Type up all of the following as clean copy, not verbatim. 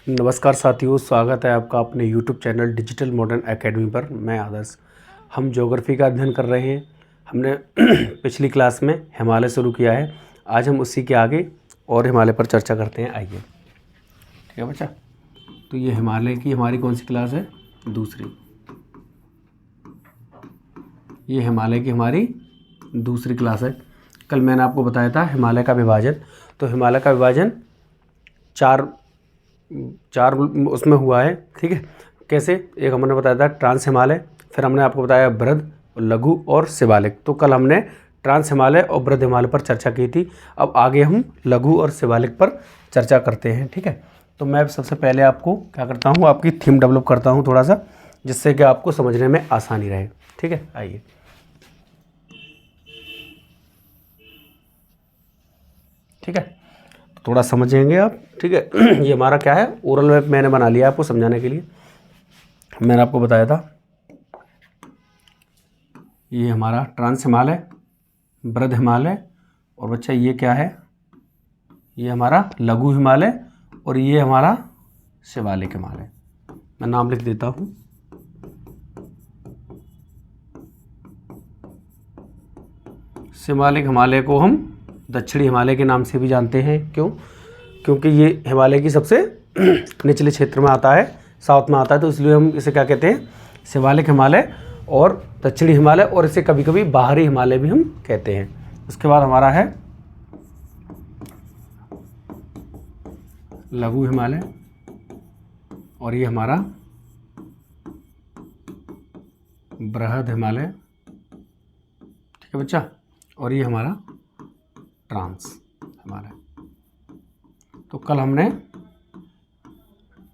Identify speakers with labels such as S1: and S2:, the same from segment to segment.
S1: नमस्कार साथियों, स्वागत है आपका अपने YouTube channel digital modern academy पर। मैं आदर्श। हम ज्योग्राफी का अध्ययन कर रहे हैं। हमने पिछली क्लास में हिमालय शुरू किया है। आज हम उसी के आगे और हिमालय पर चर्चा करते हैं। आइए, ठीक है बच्चा। तो ये हिमालय की हमारी कौन सी क्लास है? दूसरी। ये हिमालय की हमारी दूसरी क्लास है। कल मैंने आपको बताया था हिमालय का विभाजन। तो हिमालय का विभाजन चार उसमें हुआ है, ठीक है। कैसे? एक हमने बताया था ट्रांस हिमालय, फिर हमने आपको बताया बृहद, लघु और शिवालिक। तो कल हमने ट्रांस हिमालय और बृहद हिमालय पर चर्चा की थी। अब आगे हम लघु और शिवालिक पर चर्चा करते हैं, ठीक है। तो मैं सबसे पहले आपको क्या करता हूँ, आपकी थीम डेवलप करता हूँ थोड़ा सा, जिससे कि आपको समझने में आसानी रहे, ठीक है। आइए, ठीक है, थोड़ा समझेंगे आप, ठीक है। ये हमारा क्या है, ओरल मैप मैंने बना लिया आपको समझाने के लिए। मैंने आपको बताया था ये हमारा ट्रांस हिमालय, बृहद हिमालय, और बच्चा ये क्या है, ये हमारा लघु हिमालय, और ये हमारा शिवालिक हिमालय। मैं नाम लिख देता हूँ। शिवालिक हिमालय को हम दक्षिणी हिमालय के नाम से भी जानते हैं। क्यों? क्योंकि ये हिमालय की सबसे निचले क्षेत्र में आता है, साउथ में आता है, तो इसलिए हम इसे क्या कहते हैं, शिवालिक हिमालय और दक्षिणी हिमालय, और इसे कभी कभी बाहरी हिमालय भी हम कहते हैं। उसके बाद हमारा है लघु हिमालय, और ये हमारा बृहद हिमालय, ठीक है बच्चा, और ये हमारा ट्रांस हिमालय। तो कल हमने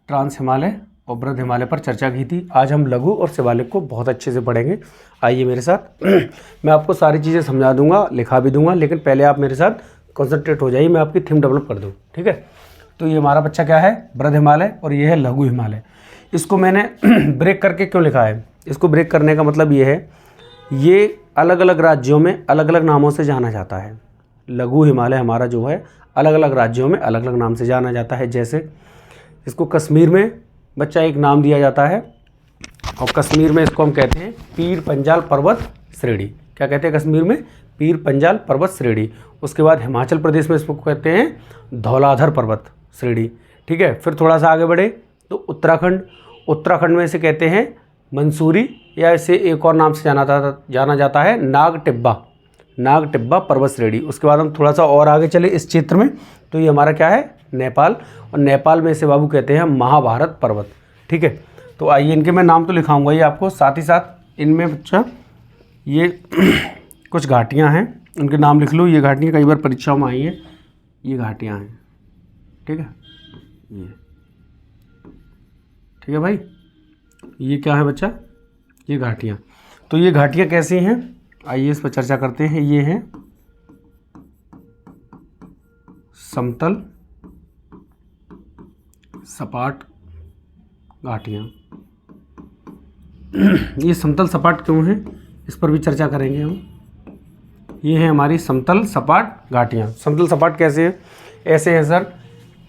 S1: ट्रांस हिमालय और बृहद हिमालय पर चर्चा की थी। आज हम लघु और शिवालिक को बहुत अच्छे से पढ़ेंगे। आइए मेरे साथ। मैं आपको सारी चीज़ें समझा दूंगा, लिखा भी दूंगा, लेकिन पहले आप मेरे साथ कॉन्सेंट्रेट हो जाइए, मैं आपकी थीम डेवलप कर दूँ, ठीक है। तो ये हमारा बच्चा क्या है, बृहद हिमालय, और ये है लघु हिमालय। इसको मैंने ब्रेक करके क्यों लिखा है? इसको ब्रेक करने का मतलब ये है, ये अलग अलग राज्यों में अलग अलग नामों से जाना जाता है। लघु हिमालय हमारा जो है अलग अलग राज्यों में अलग अलग नाम से जाना जाता है। जैसे इसको कश्मीर में बच्चा एक नाम दिया जाता है, और कश्मीर में इसको हम कहते हैं पीर पंजाल पर्वत श्रेणी। क्या कहते हैं कश्मीर में? पीर पंजाल पर्वत श्रेणी। उसके बाद हिमाचल प्रदेश में इसको कहते हैं धौलाधर पर्वत श्रेणी, ठीक है। फिर थोड़ा सा आगे बढ़े तो उत्तराखंड में इसे कहते हैं मंसूरी, या इसे एक और नाम से जाना जाता है नाग टिब्बा पर्वत श्रेणी। उसके बाद हम थोड़ा सा और आगे चले इस क्षेत्र में, तो ये हमारा क्या है, नेपाल, और नेपाल में इसे बाबू कहते हैं महाभारत पर्वत, ठीक है। तो आइए, इनके मैं नाम तो लिखाऊंगा ही आपको, साथ ही साथ इनमें बच्चा ये कुछ घाटियाँ हैं, उनके नाम लिख लो। ये घाटियाँ कई बार परीक्षाओं में आई हैं, ये घाटियाँ हैं, ठीक है। ये ठीक है भाई, ये क्या है बच्चा, ये घाटियाँ। तो ये घाटियाँ कैसी हैं, आइए इस पर चर्चा करते हैं। ये हैं समतल सपाट घाटियाँ। ये समतल सपाट क्यों हैं, इस पर भी चर्चा करेंगे हम। ये है हमारी समतल सपाट घाटियाँ। समतल सपाट कैसे है? ऐसे है सर,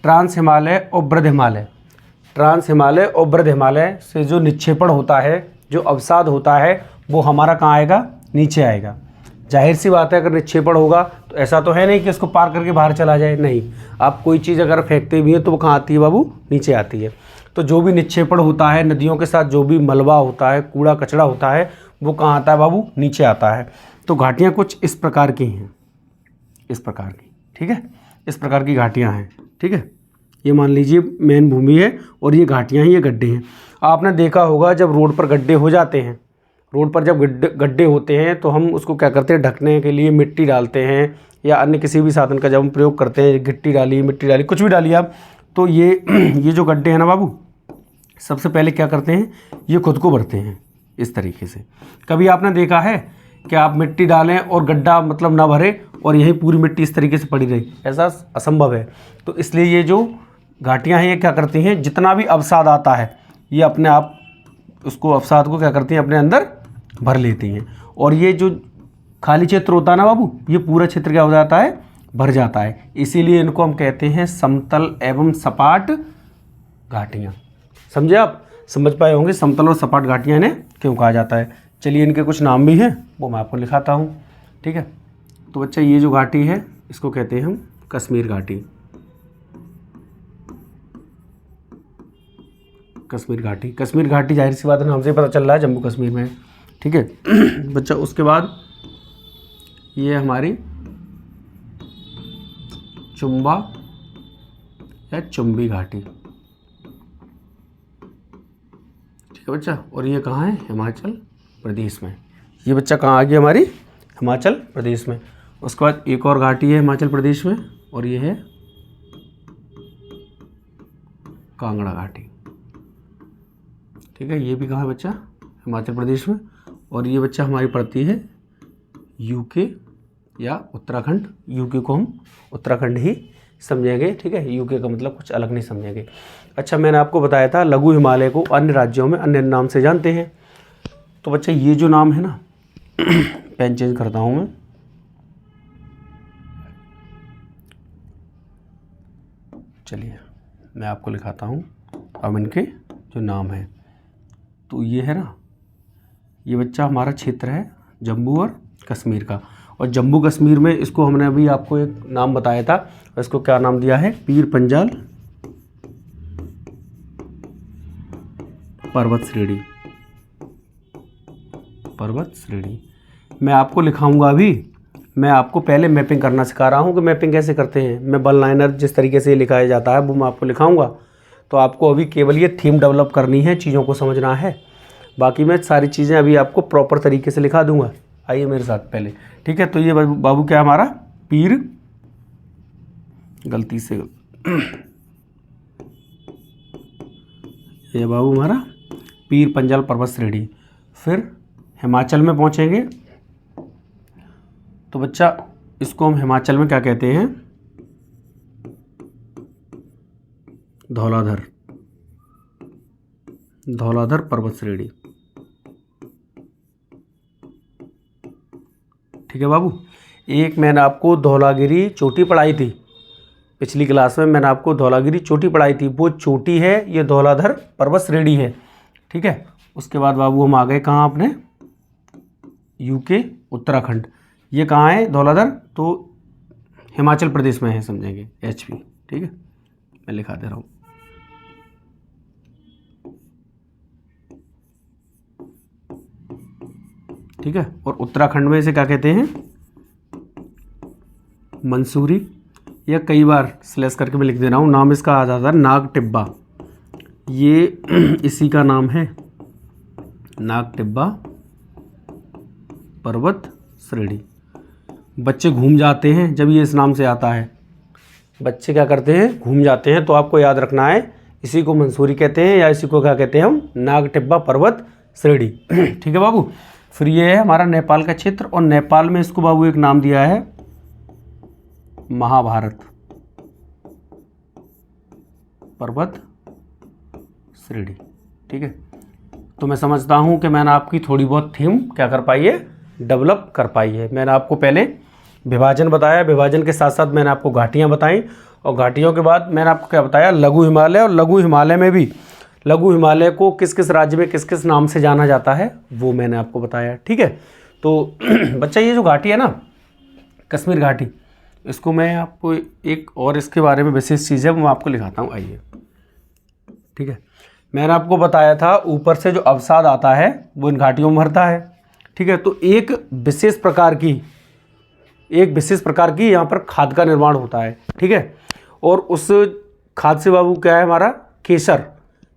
S1: ट्रांस हिमालय और बृहद हिमालय। ट्रांस हिमालय और बृहद हिमालय से जो निक्षेपण होता है, जो अवसाद होता है, वो हमारा कहाँ आएगा, नीचे आएगा। जाहिर सी बात है, अगर निक्षेपण होगा तो ऐसा तो है नहीं कि उसको पार करके बाहर चला जाए, नहीं। आप कोई चीज़ अगर फेंकते भी हैं तो वो कहाँ आती है बाबू, नीचे आती है। तो जो भी निक्षेपण होता है, नदियों के साथ जो भी मलबा होता है, कूड़ा कचरा होता है, वो कहाँ आता है बाबू, नीचे आता है। तो घाटियाँ कुछ इस प्रकार की हैं, इस प्रकार की, ठीक है, इस प्रकार की घाटियाँ हैं, ठीक है। ये मान लीजिए मेन भूमि है, और ये घाटियाँ ही, ये गड्ढे हैं। आपने देखा होगा जब रोड पर गड्ढे हो जाते हैं, रोड पर जब गड्ढे होते हैं, तो हम उसको क्या करते हैं, ढकने के लिए मिट्टी डालते हैं, या अन्य किसी भी साधन का जब हम प्रयोग करते हैं, गिट्टी डाली, मिट्टी डाली, कुछ भी डालिए आप, तो ये जो गड्ढे हैं ना बाबू, सबसे पहले क्या करते हैं, ये खुद को भरते हैं इस तरीके से। कभी आपने देखा है कि आप मिट्टी डालें और गड्ढा मतलब ना भरे और यही पूरी मिट्टी इस तरीके से पड़ी रही? ऐसा असंभव है। तो इसलिए ये जो घाटियाँ हैं, ये क्या करती हैं, जितना भी अवसाद आता है, ये अपने आप उसको अवसाद को क्या करती हैं, अपने अंदर भर लेती हैं। और ये जो खाली क्षेत्र होता है ना बाबू, ये पूरा क्षेत्र क्या हो जाता है, भर जाता है। इसीलिए इनको हम कहते हैं समतल एवं सपाट घाटियाँ। समझे आप? समझ पाए होंगे समतल और सपाट घाटियाँ इन्हें क्यों कहा जाता है। चलिए इनके कुछ नाम भी हैं वो मैं आपको लिखाता हूँ। ठीक है, तो बच्चा ये जो घाटी है इसको कहते हैं हम कश्मीर घाटी। कश्मीर घाटी, कश्मीर घाटी जाहिर सी बात है हमसे पता चल रहा है जम्मू कश्मीर में। ठीक है बच्चा, उसके बाद ये हमारी चुंबा या चुंबी घाटी। ठीक है बच्चा, और ये कहाँ है? हिमाचल प्रदेश में। ये बच्चा कहाँ आ गया? हमारी हिमाचल प्रदेश में। उसके बाद एक और घाटी है हिमाचल प्रदेश में और ये है कांगड़ा घाटी। ठीक है, ये भी कहाँ है बच्चा? हिमाचल प्रदेश में। और ये बच्चा हमारी पड़ती है यूके या उत्तराखंड। यूके को हम उत्तराखंड ही समझेंगे। ठीक है, यूके का मतलब कुछ अलग नहीं समझेंगे। अच्छा, मैंने आपको बताया था लघु हिमालय को अन्य राज्यों में अन्य नाम से जानते हैं। तो बच्चा ये जो नाम है ना पेन चेंज करता हूँ मैं। चलिए मैं आपको लिखाता हूँ अब इनके जो नाम हैं। तो ये है ना, ये बच्चा हमारा क्षेत्र है जम्मू और कश्मीर का। और जम्मू कश्मीर में इसको हमने अभी आपको एक नाम बताया था, और इसको क्या नाम दिया है? पीर पंजाल पर्वत श्रेणी। पर्वत श्रेणी मैं आपको लिखाऊंगा अभी। मैं आपको पहले मैपिंग करना सिखा रहा हूँ कि मैपिंग कैसे करते हैं। मैं वन लाइनर जिस तरीके से लिखाया जाता है वो मैं आपको लिखाऊंगा। तो आपको अभी केवल ये थीम डेवलप करनी है, चीज़ों को समझना है। बाकी मैं सारी चीज़ें अभी आपको प्रॉपर तरीके से लिखा दूंगा। आइए मेरे साथ पहले। ठीक है, तो ये बाबू क्या हमारा पीर, गलती से ये बाबू हमारा पीर पंजाल पर्वत श्रेणी। फिर हिमाचल में पहुंचेंगे तो बच्चा इसको हम हिमाचल में क्या कहते हैं? धौलाधर। धौलाधर पर्वत श्रेणी। ठीक है बाबू, एक मैंने आपको धौलागिरी चोटी पढ़ाई थी पिछली क्लास में। मैंने आपको धौलागिरी चोटी पढ़ाई थी, वो चोटी है, ये धौलाधर पर्वत श्रेणी है। ठीक है, उसके बाद बाबू हम आ गए कहाँ? अपने यूके उत्तराखंड। ये कहाँ है धौलाधर? तो हिमाचल प्रदेश में है, समझेंगे HP। ठीक है, मैं लिखा दे रहा हूँ। ठीक है, और उत्तराखंड में इसे क्या कहते हैं? मंसूरी, या कई बार स्लैश करके मैं लिख दे रहा हूँ, नाम इसका आ जाता है नाग टिब्बा। ये इसी का नाम है, नाग टिब्बा पर्वत श्रेणी। बच्चे घूम जाते हैं जब ये इस नाम से आता है। बच्चे क्या करते हैं? घूम जाते हैं। तो आपको याद रखना है इसी को मंसूरी कहते हैं, या इसी को क्या कहते हैं हम? नाग टिब्बा पर्वत श्रेणी। ठीक है बाबू। फिर ये है हमारा नेपाल का क्षेत्र, और नेपाल में इसको बाबू एक नाम दिया है महाभारत पर्वत श्रेणी। ठीक है, तो मैं समझता हूँ कि मैंने आपकी थोड़ी बहुत थीम क्या कर पाई है? डेवलप कर पाई है। मैंने आपको पहले विभाजन बताया, विभाजन के साथ साथ मैंने आपको घाटियाँ बताई, और घाटियों के बाद मैंने आपको क्या बताया? लघु हिमालय। और लघु हिमालय में भी लघु हिमालय को किस किस राज्य में किस किस नाम से जाना जाता है वो मैंने आपको बताया। ठीक है, तो बच्चा ये जो घाटी है ना कश्मीर घाटी, इसको मैं आपको एक और इसके बारे में विशेष चीज़ है वो मैं आपको लिखाता हूँ। आइए। ठीक है, मैंने आपको बताया था ऊपर से जो अवसाद आता है वो इन घाटियों में भरता है। ठीक है, तो एक विशेष प्रकार की यहाँ पर खाद का निर्माण होता है। ठीक है, और उस खाद से बाबू क्या है? हमारा केसर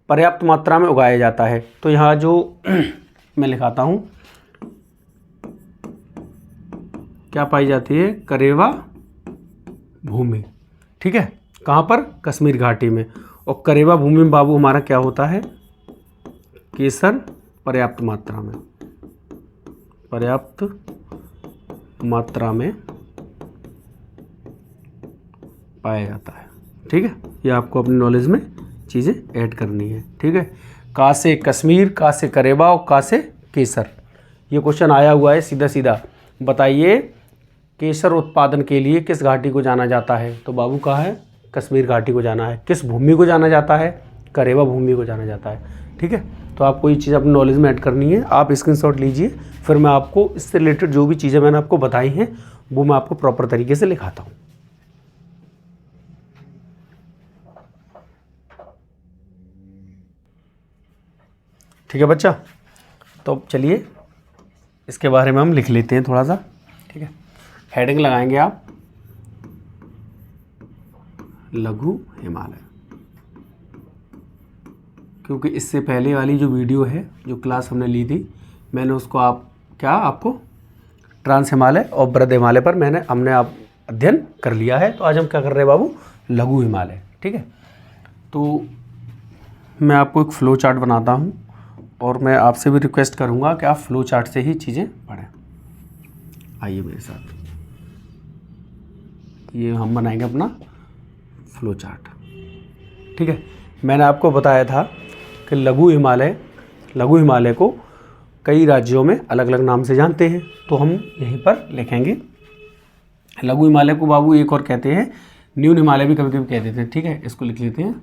S1: पर्याप्त मात्रा में उगाया जाता है। तो यहाँ जो मैं लिखाता हूँ क्या पाई जाती है? करेवा भूमि। ठीक है, कहाँ पर? कश्मीर घाटी में। और करेवा भूमि में बाबू हमारा क्या होता है? केसर पर्याप्त मात्रा में पाया जाता है। ठीक है, ये आपको अपनी नॉलेज में चीज़ें ऐड करनी है। ठीक है, का से कश्मीर, का से करेवा और का से केसर, ये क्वेश्चन आया हुआ है सीधा सीधा। बताइए केसर उत्पादन के लिए किस घाटी को जाना जाता है? तो बाबू कहाँ है? कश्मीर घाटी को जाना है। किस भूमि को जाना जाता है? करेवा भूमि को जाना जाता है। ठीक है, तो आपको ये चीज़ अपनी नॉलेज में ऐड करनी है। आप स्क्रीनशॉट लीजिए, फिर मैं आपको इससे रिलेटेड जो भी चीज़ें मैंने आपको बताई हैं वो मैं आपको प्रॉपर तरीके से लिखाता हूँ। ठीक है बच्चा, तो चलिए इसके बारे में हम लिख लेते हैं थोड़ा सा। ठीक है, हेडिंग लगाएंगे आप लघु हिमालय, क्योंकि इससे पहले वाली जो वीडियो है, जो क्लास हमने ली थी, मैंने उसको आपको ट्रांस हिमालय और बृहद हिमालय पर हमने अध्ययन कर लिया है। तो आज हम क्या कर रहे हैं बाबू, लघु हिमालय। ठीक है, तो मैं आपको एक फ्लो चार्ट बनाता हूँ और मैं आपसे भी रिक्वेस्ट करूँगा कि आप फ्लो चार्ट से ही चीज़ें पढ़ें। आइए मेरे साथ, ये हम बनाएंगे अपना फ्लो चार्ट। ठीक है, मैंने आपको बताया था कि लघु हिमालय को कई राज्यों में अलग अलग नाम से जानते हैं, तो हम यहीं पर लिखेंगे। लघु हिमालय को बाबू एक और कहते हैं, न्यून हिमालय भी कभी कभी कह देते हैं। ठीक है, इसको लिख लेते हैं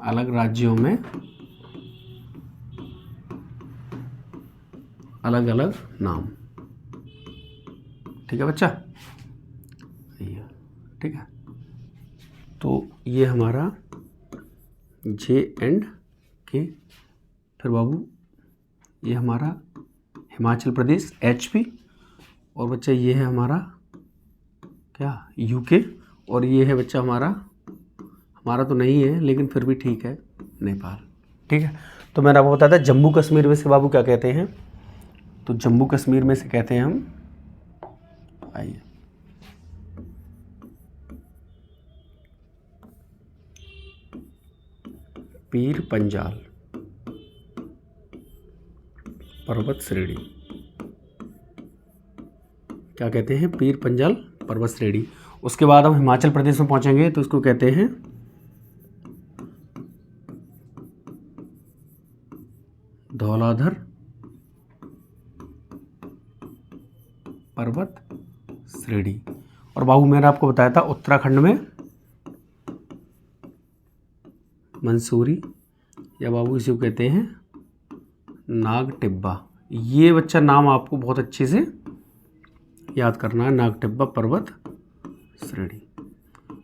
S1: अलग राज्यों में अलग अलग नाम। ठीक है बच्चा, ठीक है, तो ये हमारा J&K, फिर बाबू ये हमारा हिमाचल प्रदेश HP, और बच्चा ये है हमारा क्या UK, और ये है बच्चा हमारा तो नहीं है लेकिन फिर भी ठीक है, नेपाल। ठीक है, तो मैंने आपको बताया था जम्मू कश्मीर में से बाबू क्या कहते हैं, तो जम्मू कश्मीर में से कहते हैं हम, आइए पीर पंजाल पर्वत श्रेणी, क्या कहते हैं, पीर पंजाल पर्वत श्रेणी। उसके बाद हम हिमाचल प्रदेश में पहुंचेंगे तो इसको कहते हैं धौलाधर पर्वत श्रेणी। और बाबू मैंने आपको बताया था उत्तराखंड में मंसूरी, या बाबू इसी को कहते हैं नाग टिब्बा। ये बच्चा नाम आपको बहुत अच्छे से याद करना है, नाग टिब्बा पर्वत श्रेणी।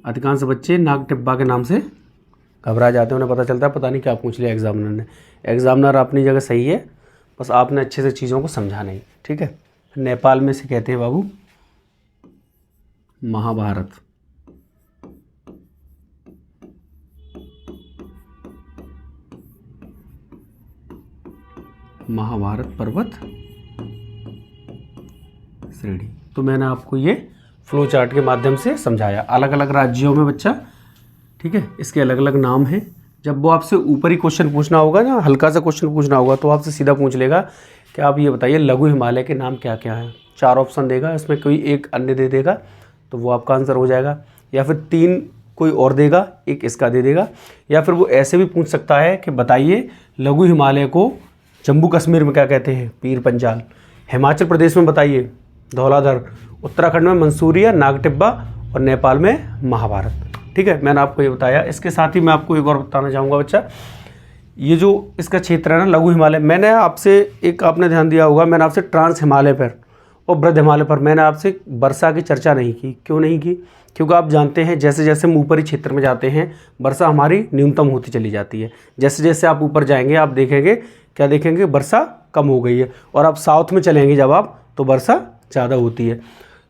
S1: अधिकांश बच्चे नाग टिब्बा के नाम से घबरा जाते हैं, उन्हें पता चलता है पता नहीं क्या पूछ लिया एग्जामिनर ने। एग्जामिनर अपनी जगह सही है, बस आपने अच्छे से चीज़ों को समझा नहीं। ठीक है, नेपाल में से कहते हैं बाबू महाभारत। महाभारत पर्वत श्रेणी। तो मैंने आपको ये फ्लो चार्ट के माध्यम से समझाया अलग अलग राज्यों में बच्चा। ठीक है, इसके अलग अलग नाम हैं। जब वो आपसे ऊपर ही क्वेश्चन पूछना होगा ना, हल्का सा क्वेश्चन पूछना होगा, तो आपसे सीधा पूछ लेगा कि आप ये बताइए लघु हिमालय के नाम क्या क्या हैं। 4 ऑप्शन देगा, इसमें कोई एक अन्य दे देगा तो वो आपका आंसर हो जाएगा, या फिर 3 कोई और देगा, एक इसका दे देगा, या फिर वो ऐसे भी पूछ सकता है कि बताइए लघु हिमालय को जम्मू कश्मीर में क्या कहते हैं, पीर पंजाल। हिमाचल प्रदेश में बताइए धौलाधर, उत्तराखंड में मंसूरी या नाग टिब्बा, और नेपाल में महाभारत। ठीक है, मैंने आपको ये बताया। इसके साथ ही मैं आपको एक और बताना चाहूँगा बच्चा, ये जो इसका क्षेत्र है ना लघु हिमालय, मैंने आपसे आपने ध्यान दिया होगा, मैंने आपसे ट्रांस हिमालय पर और बृहद हिमालय पर मैंने आपसे वर्षा की चर्चा नहीं की। क्यों नहीं की? क्योंकि आप जानते हैं जैसे जैसे हम ऊपरी क्षेत्र में जाते हैं वर्षा हमारी न्यूनतम होती चली जाती है। जैसे जैसे आप ऊपर जाएंगे आप देखेंगे, क्या देखेंगे, वर्षा कम हो गई है, और आप साउथ में चलेंगे जब आप, तो वर्षा ज़्यादा होती है।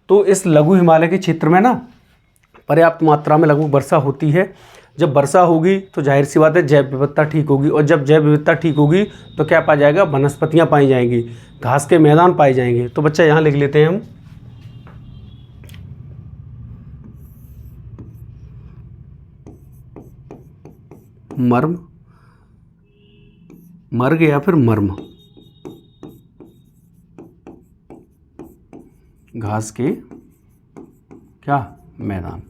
S1: तो इस लघु हिमालय के क्षेत्र में ना पर्याप्त मात्रा में लगभग वर्षा होती है। जब वर्षा होगी तो जाहिर सी बात है जैव विविधता ठीक होगी, और जब जैव विविधता ठीक होगी तो क्या पाया जाएगा, वनस्पतियाँ पाई जाएंगी, घास के मैदान पाए जाएंगे। तो बच्चा यहाँ लिख लेते हैं हम मर्ग या फिर मर्म, घास के क्या मैदान,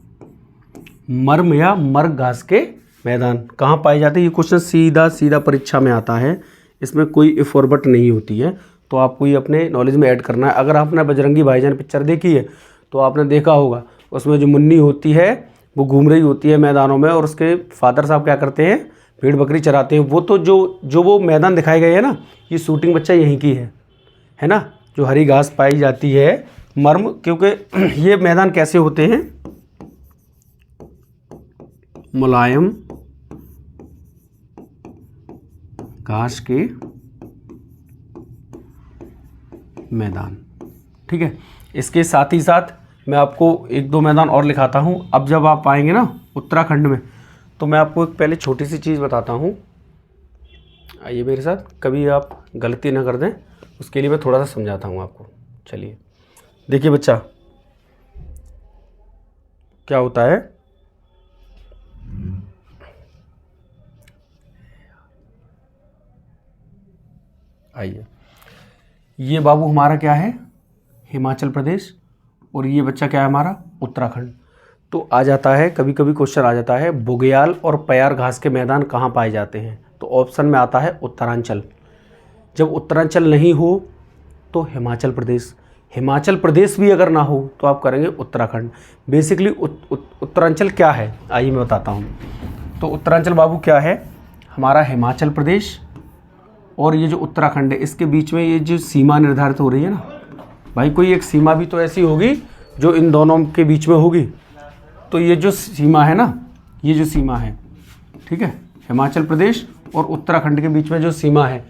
S1: मर्म या मर्ग घास के मैदान कहाँ पाए जाते हैं। ये क्वेश्चन सीधा सीधा परीक्षा में आता है, इसमें कोई इफ और बट नहीं होती है, तो आपको ये अपने नॉलेज में ऐड करना है। अगर आपने बजरंगी भाईजान पिक्चर देखी है तो आपने देखा होगा उसमें जो मुन्नी होती है वो घूम रही होती है मैदानों में और उसके फादर साहब क्या करते हैं, भेड़ बकरी चराते हैं। वो तो जो वो मैदान दिखाए गए हैं ना, ये शूटिंग बच्चा यहीं की है ना, जो हरी घास पाई जाती है मर्म, क्योंकि ये मैदान कैसे होते हैं, मुलायम घास के मैदान। ठीक है, इसके साथ ही साथ मैं आपको एक दो मैदान और लिखाता हूँ। अब जब आप आएंगे ना उत्तराखंड में, तो मैं आपको एक पहले छोटी सी चीज़ बताता हूँ। आइए मेरे साथ, कभी आप गलती ना कर दें, उसके लिए मैं थोड़ा सा समझाता हूँ आपको। चलिए देखिए बच्चा, क्या होता है, आइए, ये बाबू हमारा क्या है, हिमाचल प्रदेश, और ये बच्चा क्या है हमारा, उत्तराखंड। तो आ जाता है, कभी कभी क्वेश्चन आ जाता है, बुग्याल और प्यार घास के मैदान कहाँ पाए जाते हैं, तो ऑप्शन में आता है उत्तरांचल। जब उत्तरांचल नहीं हो तो हिमाचल प्रदेश, हिमाचल प्रदेश भी अगर ना हो तो आप करेंगे उत्तराखंड। बेसिकली उत्तरांचल क्या है, आइए मैं बताता हूँ। तो उत्तरांचल बाबू क्या है, हमारा हिमाचल प्रदेश और ये जो उत्तराखंड है, इसके बीच में ये जो सीमा निर्धारित हो रही है ना भाई, कोई एक सीमा भी तो ऐसी होगी जो इन दोनों के बीच में होगी। तो ये जो सीमा है ना, ये जो सीमा है, ठीक है, हिमाचल प्रदेश और उत्तराखंड के बीच में जो सीमा है,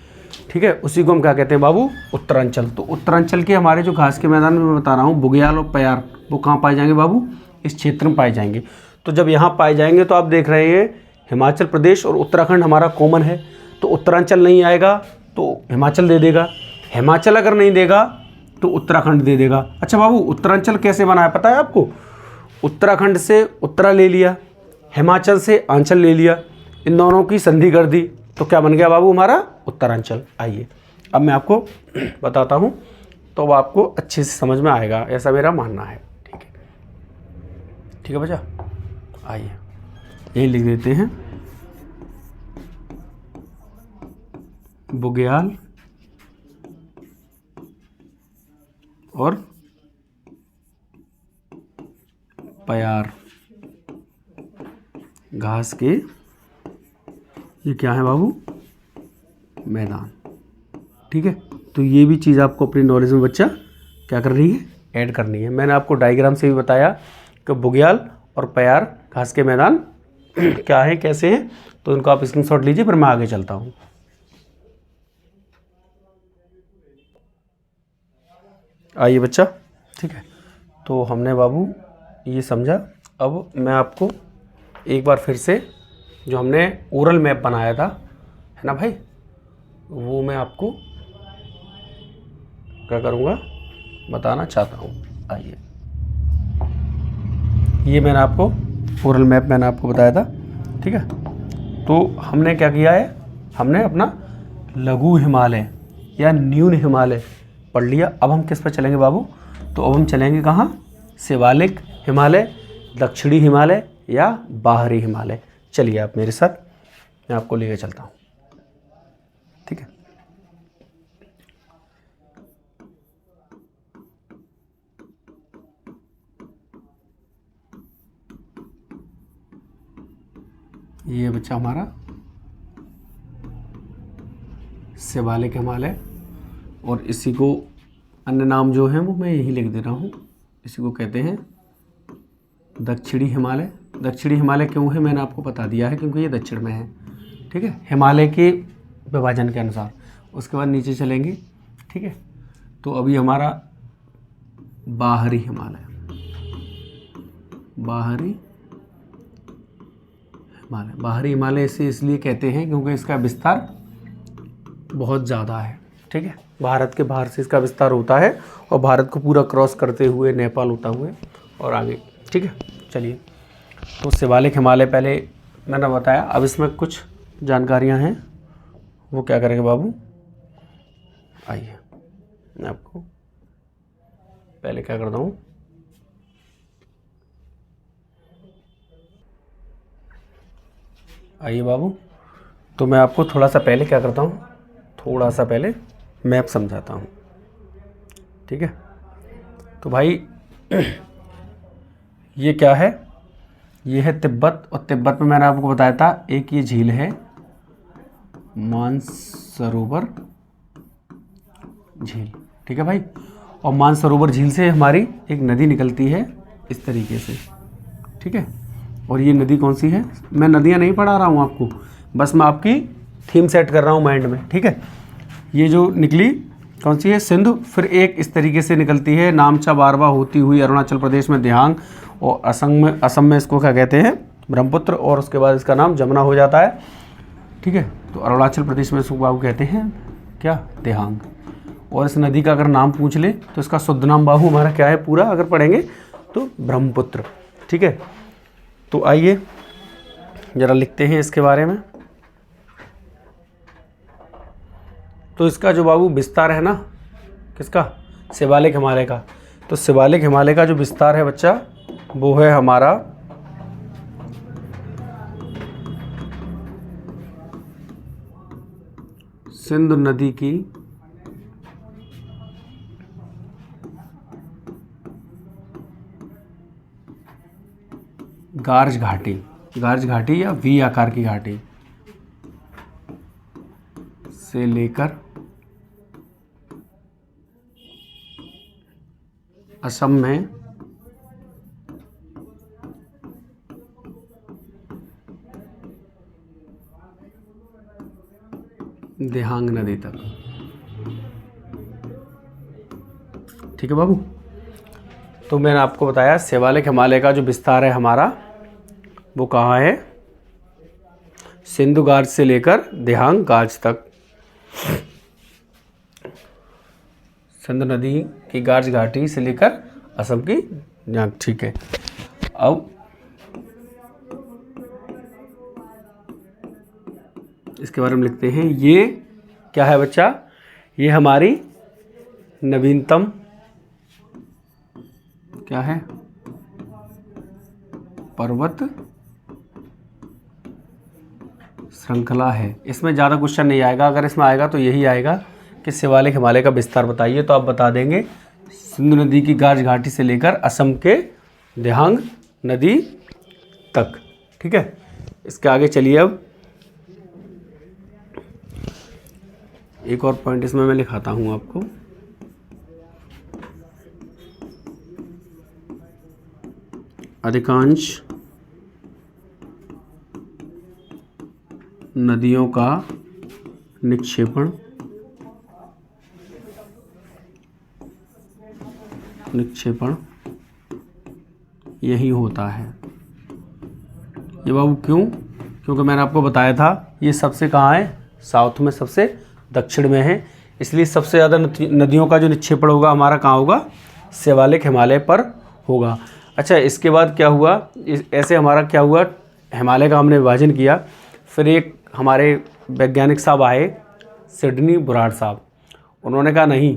S1: ठीक है, उसी को हम क्या कहते हैं बाबू, उत्तरांचल। तो उत्तरांचल के हमारे जो घास के मैदान में मैं बता रहा हूँ, बुग्याल और प्यार, वो कहाँ पाए जाएंगे बाबू, इस क्षेत्र में पाए जाएंगे। तो जब यहाँ पाए जाएंगे तो आप देख रहे हैं हिमाचल प्रदेश और उत्तराखंड हमारा कॉमन है, तो उत्तरांचल नहीं आएगा तो हिमाचल दे देगा, हिमाचल अगर नहीं देगा तो उत्तराखंड दे देगा। अच्छा बाबू, उत्तरांचल कैसे बना है पता है आपको, उत्तराखंड से उत्तरा ले लिया, हिमाचल से आंचल ले लिया, इन दोनों की संधि कर दी, तो क्या बन गया बाबू हमारा उत्तरांचल। आइए अब मैं आपको बताता हूँ, तो अब आपको अच्छे से समझ में आएगा, ऐसा मेरा मानना है। ठीक है, ठीक है बच्चा, आइए यही लिख देते हैं, बुग्याल और प्यार घास के, ये क्या है बाबू, मैदान। ठीक है, तो ये भी चीज़ आपको अपनी नॉलेज में बच्चा क्या कर रही है, ऐड करनी है। मैंने आपको डायग्राम से भी बताया कि बुग्याल और प्यार घास के मैदान क्या है, कैसे हैं, तो इनको आप स्क्रीनशॉट लीजिए, फिर मैं आगे चलता हूँ। आइए बच्चा, ठीक है, तो हमने बाबू ये समझा। अब मैं आपको एक बार फिर से जो हमने ओरल मैप बनाया था, है ना भाई, वो मैं आपको क्या करूँगा, बताना चाहता हूँ। आइए, ये मैंने आपको ओरल मैप मैंने आपको बताया था, ठीक है। तो हमने क्या किया है, हमने अपना लघु हिमालय या न्यून हिमालय पढ़ लिया। अब हम किस पर चलेंगे बाबू, तो अब हम चलेंगे कहाँ, शिवालिक हिमालय, दक्षिणी हिमालय या बाहरी हिमालय। चलिए आप मेरे साथ, मैं आपको लेके चलता हूँ, ठीक है। ये बच्चा हमारा शिवालिक हिमालय, और इसी को अन्य नाम जो है वो मैं यही लिख दे रहा हूँ, इसी को कहते हैं दक्षिणी हिमालय। दक्षिणी हिमालय क्यों है मैंने आपको बता दिया है, क्योंकि ये दक्षिण में है, ठीक है, हिमालय के विभाजन के अनुसार। उसके बाद नीचे चलेंगे, ठीक है। तो अभी हमारा बाहरी हिमालय, बाहरी हिमालय, बाहरी हिमालय इसे इसलिए कहते हैं क्योंकि इसका विस्तार बहुत ज़्यादा है, ठीक है, भारत के बाहर से इसका विस्तार होता है और भारत को पूरा क्रॉस करते हुए नेपाल होता हुए और आगे, ठीक है। चलिए, तो शिवालिक हिमालय पहले मैंने बताया, अब इसमें कुछ जानकारियां हैं, वो क्या करेंगे बाबू, आइए मैं आपको पहले क्या करता हूँ, आइए बाबू, तो मैं आपको थोड़ा सा पहले क्या करता हूँ, थोड़ा सा पहले मैप समझाता हूँ, ठीक है। तो भाई ये क्या है, ये है तिब्बत, और तिब्बत में मैंने आपको बताया था एक ये झील है मानसरोवर झील, ठीक है भाई। और मानसरोवर झील से हमारी एक नदी निकलती है इस तरीके से, ठीक है। और ये नदी कौन सी है, मैं नदियाँ नहीं पढ़ा रहा हूँ आपको, बस मैं आपकी थीम सेट कर रहा हूँ माइंड में, ठीक है। ये जो निकली कौन सी है, सिंधु। फिर एक इस तरीके से निकलती है नामचा बारवा होती हुई अरुणाचल प्रदेश में दिहांग, और असम में इसको क्या कहते हैं, ब्रह्मपुत्र, और उसके बाद इसका नाम जमुना हो जाता है, ठीक है। तो अरुणाचल प्रदेश में इसको बाबू कहते हैं क्या, दिहांग। और इस नदी का अगर नाम पूछ ले तो इसका शुद्ध नाम बाबू हमारा क्या है पूरा, अगर पढ़ेंगे तो ब्रह्मपुत्र, ठीक है। तो आइए ज़रा लिखते हैं इसके बारे में। तो इसका जो बाबू विस्तार है ना, किसका, शिवालिक हिमालय का। तो शिवालिक हिमालय का जो विस्तार है बच्चा, वो है हमारा सिंधु नदी की गार्ज घाटी, गार्ज घाटी या वी आकार की घाटी से लेकर असम में दिहांग नदी तक, ठीक है बाबू। तो मैंने आपको बताया शिवालिक हिमालय का जो विस्तार है हमारा, वो कहाँ है, सिंधु गार्ज से लेकर दिहांग गार्ज तक, सिंधु नदी की गार्ज घाटी से लेकर असम की, ठीक है। अब इसके बारे में लिखते हैं, ये क्या है बच्चा, ये हमारी नवीनतम क्या है, पर्वत श्रृंखला है। इसमें ज़्यादा क्वेश्चन नहीं आएगा, अगर इसमें आएगा तो यही आएगा कि शिवालिक हिमालय का विस्तार बताइए, तो आप बता देंगे सिंधु नदी की गार्ज घाटी से लेकर असम के दिहांग नदी तक, ठीक है। इसके आगे चलिए, अब एक और पॉइंट इसमें मैं लिखाता हूँ आपको। अधिकांश नदियों का निक्षेपण यही होता है। ये बाबू क्यों, क्योंकि मैंने आपको बताया था ये सबसे कहाँ है, साउथ में सबसे दक्षिण में है, इसलिए सबसे ज़्यादा नदियों का जो निक्षेपण होगा हमारा कहाँ होगा, शिवालिक हिमालय पर होगा। अच्छा, इसके बाद क्या हुआ, ऐसे हमारा क्या हुआ, हिमालय का हमने विभाजन किया। फिर एक हमारे वैज्ञानिक साहब आए, सिडनी बुराड़ साहब, उन्होंने कहा नहीं,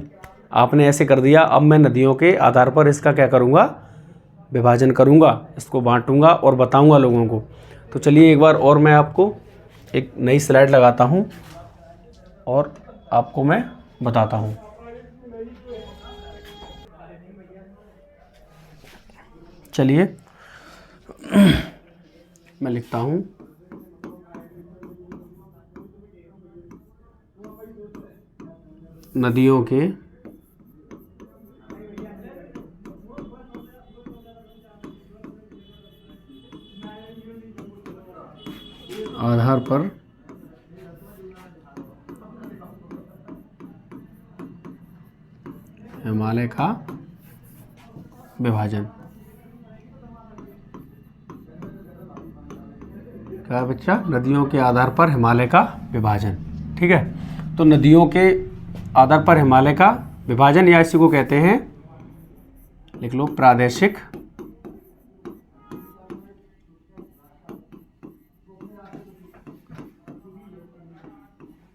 S1: आपने ऐसे कर दिया, अब मैं नदियों के आधार पर इसका क्या करूँगा, विभाजन करूँगा, इसको बांटूंगा और बताऊँगा लोगों को। तो चलिए एक बार और मैं आपको एक नई स्लाइड लगाता हूँ और आपको मैं बताता हूँ। चलिए मैं लिखता हूँ, नदियों के आधार पर हिमालय का विभाजन। क्या बच्चा, नदियों के आधार पर हिमालय का विभाजन, ठीक है। तो नदियों के आधार पर हिमालय का विभाजन, या इसी को कहते हैं, लिख लो, प्रादेशिक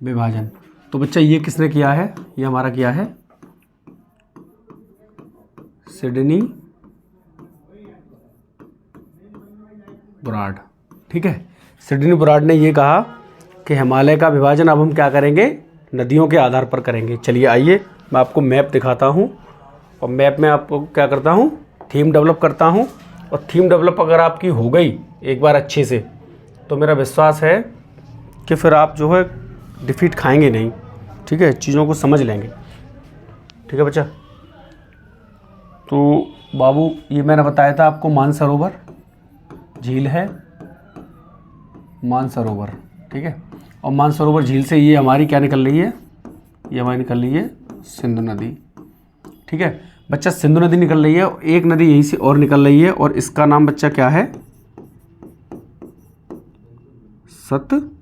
S1: विभाजन। तो बच्चा ये किसने किया है, ये हमारा किया है सिडनी बुराड़, ठीक है। सिडनी बुराड़ ने ये कहा कि हिमालय का विभाजन अब हम क्या करेंगे, नदियों के आधार पर करेंगे। चलिए आइए मैं आपको मैप दिखाता हूँ, और मैप में आपको क्या करता हूँ, थीम डेवलप करता हूँ, और थीम डेवलप अगर आपकी हो गई एक बार अच्छे से, तो मेरा विश्वास है कि फिर आप जो है डिफीट खाएंगे नहीं। ठीक है, चीज़ों को समझ लेंगे। ठीक है बच्चा। तो बाबू ये मैंने बताया था आपको, मानसरोवर झील है, मानसरोवर। ठीक है, और मानसरोवर झील से ये हमारी क्या निकल रही है, ये हमारी निकल रही है सिंधु नदी। ठीक है बच्चा, सिंधु नदी निकल रही है, एक नदी यहीं से और निकल रही है और इसका नाम बच्चा क्या है, सतलज।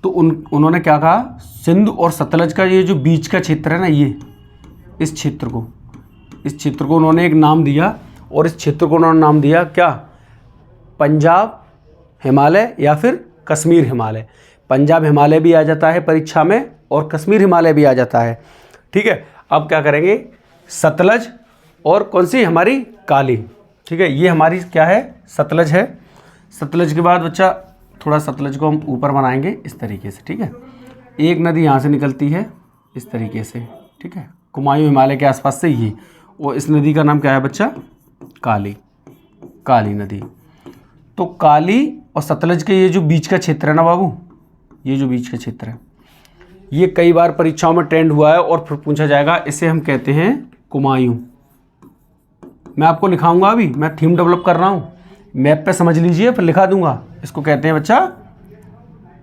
S1: तो उन्होंने क्या कहा, सिंधु और सतलज का ये जो बीच का क्षेत्र है ना, ये इस क्षेत्र को उन्होंने एक नाम दिया, और इस क्षेत्र को उन्होंने नाम दिया क्या, पंजाब हिमालय या फिर कश्मीर हिमालय। पंजाब हिमालय भी आ जाता है परीक्षा में और कश्मीर हिमालय भी आ जाता है। ठीक है, अब क्या करेंगे, सतलज और कौन सी हमारी काली। ठीक है, ये हमारी क्या है, सतलज है। सतलज के बाद बच्चा थोड़ा सतलज को हम ऊपर बनाएंगे इस तरीके से। ठीक है, एक नदी यहाँ से निकलती है इस तरीके से। ठीक है, कुमायूं हिमालय के आसपास से ये, और इस नदी का नाम क्या है बच्चा, काली, काली नदी। तो काली और सतलज के ये जो बीच का क्षेत्र है ना बाबू, ये जो बीच का क्षेत्र है, ये कई बार परीक्षाओं में ट्रेंड हुआ है और फिर पूछा जाएगा, इसे हम कहते हैं कुमायूं। मैं आपको लिखाऊंगा, अभी मैं थीम डेवलप कर रहा हूँ, मैप पे समझ लीजिए, फिर लिखा दूंगा। इसको कहते हैं बच्चा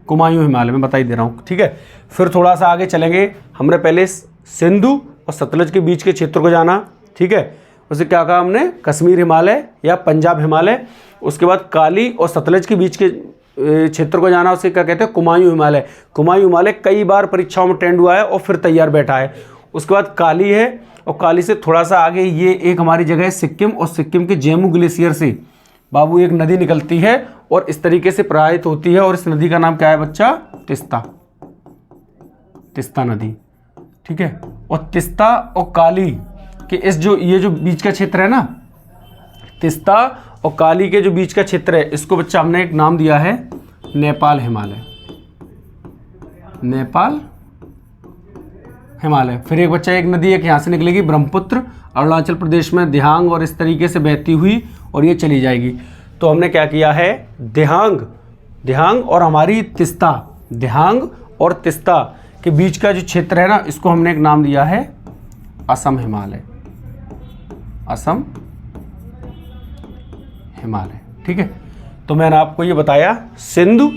S1: कुमायूं हिमालय, मैं बता ही दे रहा हूँ। ठीक है, फिर थोड़ा सा आगे चलेंगे। हमने पहले सिंधु और सतलज के बीच के क्षेत्र को जाना। ठीक है, उसे क्या कहा हमने, कश्मीर हिमालय या पंजाब हिमालय। उसके बाद काली और सतलज के बीच के क्षेत्र को जाना, उसे क्या कहते हैं, कुमायूं हिमालय। कुमायूं हिमालय कई बार परीक्षाओं में ट्रेंड हुआ है और फिर तैयार बैठा है। उसके बाद काली है, और काली से थोड़ा सा आगे ये एक हमारी जगह है सिक्किम, और सिक्किम के जेमू ग्लेशियर से बाबू एक नदी निकलती है और इस तरीके से प्रवाहित होती है, और इस नदी का नाम क्या है बच्चा, तिस्ता, तिस्ता नदी। ठीक है, और तिस्ता और काली के इस जो ये जो बीच का क्षेत्र है ना, तिस्ता और काली के जो बीच का क्षेत्र है, इसको बच्चा हमने एक नाम दिया है नेपाल हिमालय, नेपाल हिमालय। फिर एक बच्चा, एक नदी एक यहाँ से निकलेगी ब्रह्मपुत्र, अरुणाचल प्रदेश में दिहांग, और इस तरीके से बहती हुई और ये चली जाएगी। तो हमने क्या किया है, दिहांग और हमारी तिस्ता, दिहांग और तिस्ता के बीच का जो क्षेत्र है ना, इसको हमने एक नाम दिया है असम हिमालय, असम हिमालय। ठीक है, तो मैंने आपको ये बताया, सिंधु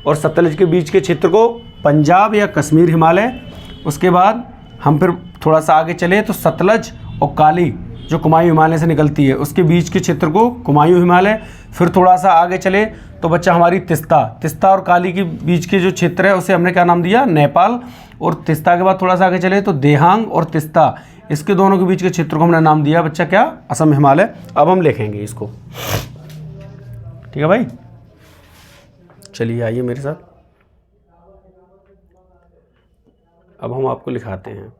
S1: और सतलज के बीच के क्षेत्र को पंजाब या कश्मीर हिमालय। उसके बाद हम फिर थोड़ा सा आगे चले तो सतलज और काली जो कुमायूं हिमालय से निकलती है, उसके बीच के क्षेत्र को कुमायूं हिमालय। फिर थोड़ा सा आगे चले तो बच्चा हमारी तिस्ता और काली के बीच के जो क्षेत्र है, उसे हमने क्या नाम दिया, नेपाल। और तिस्ता के बाद थोड़ा सा आगे चले तो देहांग और तिस्ता, इसके दोनों के बीच के क्षेत्र को हमने नाम दिया बच्चा क्या, असम हिमालय। अब हम लिखेंगे इसको। ठीक है भाई, चलिए आइए मेरे साथ, अब हम आपको लिखाते हैं।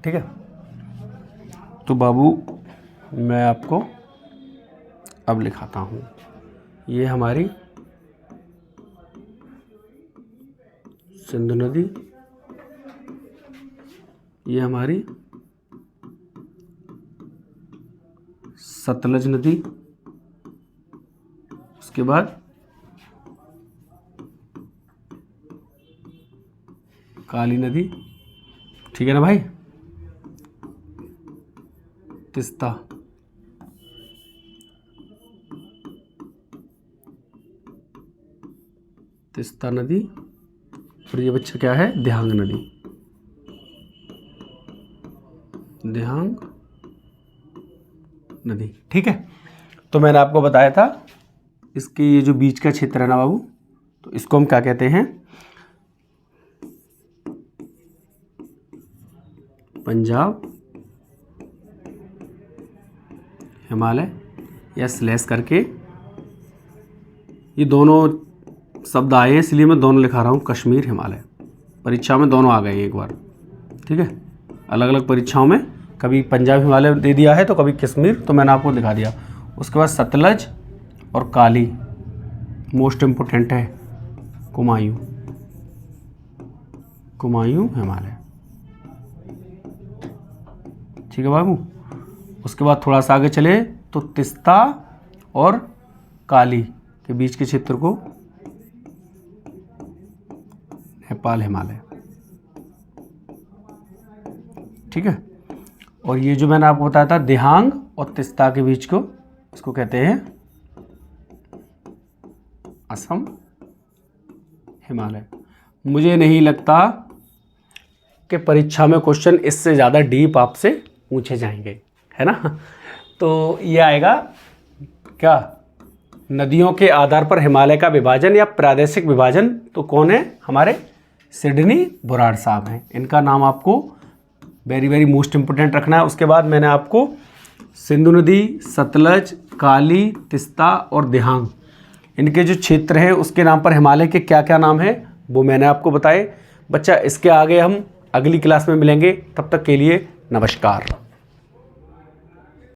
S1: ठीक है, तो बाबू मैं आपको अब लिखाता हूँ, ये हमारी सिंधु नदी, ये हमारी सतलज नदी, उसके बाद काली नदी। ठीक है ना भाई, तिस्ता, तिस्ता नदी, और ये बच्चा क्या है, दिहांग नदी, दिहांग नदी। ठीक है, तो मैंने आपको बताया था इसके ये जो बीच का क्षेत्र है ना बाबू, तो इसको हम क्या कहते हैं, पंजाब हिमालय, या स्लैश करके ये दोनों शब्द आए हैं, इसलिए मैं दोनों लिखा रहा हूँ, कश्मीर हिमालय। परीक्षा में दोनों आ गए एक बार। ठीक है, अलग अलग परीक्षाओं में कभी पंजाब हिमालय दे दिया है तो कभी कश्मीर, तो मैंने आपको दिखा दिया। उसके बाद सतलज और काली, मोस्ट इम्पोर्टेंट है कुमायूं हिमालय। ठीक है बाबू। उसके बाद थोड़ा सा आगे चले तो तिस्ता और काली के बीच के क्षेत्र को नेपाल हिमालय, ठीक है। और ये जो मैंने आपको बताया था दिहांग और तिस्ता के बीच को, इसको कहते हैं असम हिमालय। मुझे नहीं लगता कि परीक्षा में क्वेश्चन इससे ज़्यादा डीप आपसे पूछे जाएंगे, है ना। तो ये आएगा क्या, नदियों के आधार पर हिमालय का विभाजन या प्रादेशिक विभाजन। तो कौन है, हमारे सिडनी बुराड़ साहब हैं। इनका नाम आपको वेरी वेरी मोस्ट इंपोर्टेंट रखना है। उसके बाद मैंने आपको सिंधु नदी, सतलज, काली, तिस्ता और दिहांग, इनके जो क्षेत्र है उसके नाम पर हिमालय के क्या क्या नाम है वो मैंने आपको बताए। बच्चा इसके आगे हम अगली क्लास में मिलेंगे, तब तक के लिए नमस्कार।